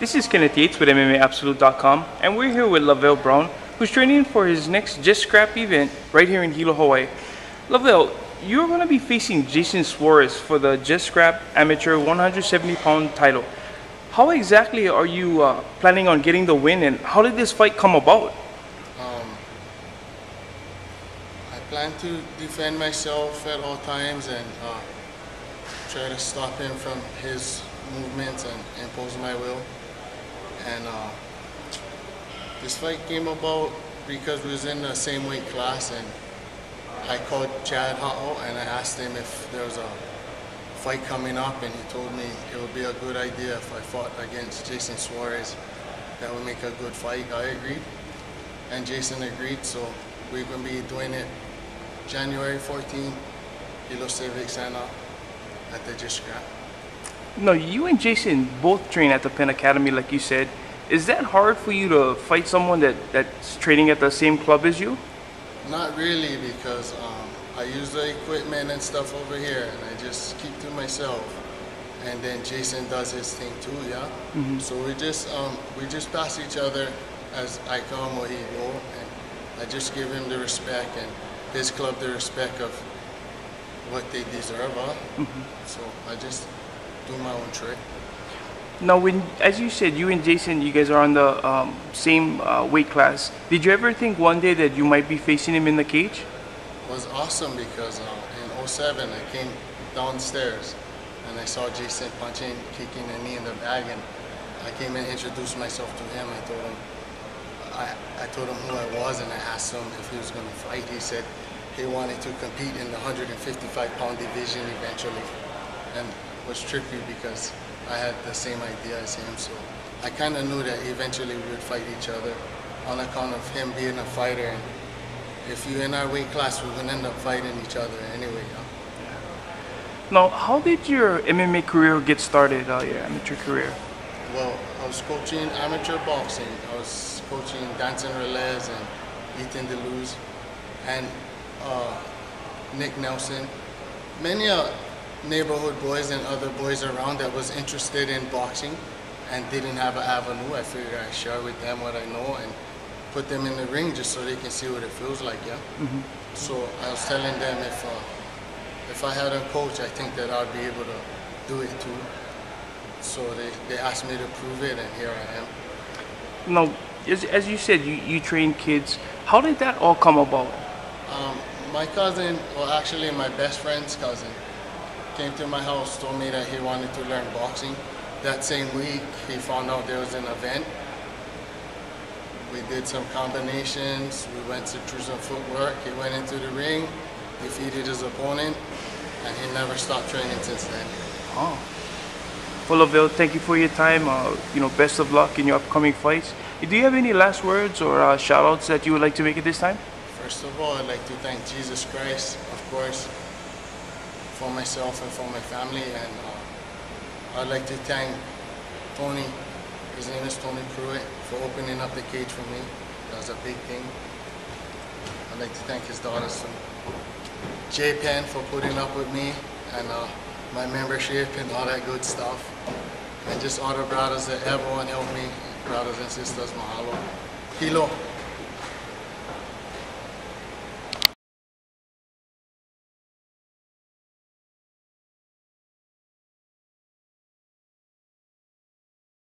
This is Kenneth Yates with MMAabsolute.com, and we're here with Lavelle Brown, who's training for his next Just Scrap event right here in Hilo, Hawaii. Lavelle, you're going to be facing Jason Suarez for the Just Scrap Amateur 170-pound title. How exactly are you planning on getting the win, and how did this fight come about? I plan to defend myself at all times and try to stop him from his movements and impose my will. And this fight came about because we was in the same weight class, and I called Chad Hutto and I asked him if there was a fight coming up, and he told me it would be a good idea if I fought against Jason Suarez. That would make a good fight. I agreed, and Jason agreed, so we're going to be doing it January 14th, Hilo Civic Center at the Just Scrap. No, you and Jason both train at the Penn Academy, like you said. Is that hard for you to fight someone that's training at the same club as you? Not really, because I use the equipment and stuff over here, and I just keep to myself. And then Jason does his thing too, yeah. Mm-hmm. So we just pass each other as I come or he go, and I just give him the respect and his club the respect of what they deserve. Mm-hmm. So I just do my own trick. Now, as you said, you and Jason, you guys are on the same weight class. Did you ever think one day that you might be facing him in the cage? It was awesome because in 07 I came downstairs and I saw Jason punching, kicking a knee in the bag, and I came and introduced myself to him. I told him who I was, and I asked him if he was going to fight. He said he wanted to compete in the 155-pound division eventually, and it was tricky because I had the same idea as him, so I kind of knew that eventually we would fight each other on account of him being a fighter. And if you're in our weight class, we're going to end up fighting each other anyway. Now, how did your MMA career get started, your amateur career? Well, I was coaching amateur boxing. I was coaching Danson Relez and Ethan DeLuz and Nick Nelson. Many neighborhood boys and other boys around that was interested in boxing and didn't have an avenue. I figured I'd share with them what I know and put them in the ring just so they can see what it feels like, yeah? Mm-hmm. So I was telling them if I had a coach, I think that I'd be able to do it too. So they asked me to prove it, and here I am. Now, as you said, you train kids. How did that all come about? My cousin, well actually my best friend's cousin, came to my house, told me that he wanted to learn boxing. That same week, he found out there was an event. We did some combinations, we went through some footwork, he went into the ring, defeated his opponent, and he never stopped training since then. Oh. Well, Lavelle, thank you for your time. Best of luck in your upcoming fights. Do you have any last words or shout-outs that you would like to make at this time? First of all, I'd like to thank Jesus Christ, of course, for myself and for my family, and I'd like to thank Tony, his name is Tony Pruitt, for opening up the cage for me. That was a big thing. I'd like to thank his daughter, Jay Penn, for putting up with me and my membership and all that good stuff. And just all the brothers that everyone helped me, brothers and sisters, mahalo. Hilo.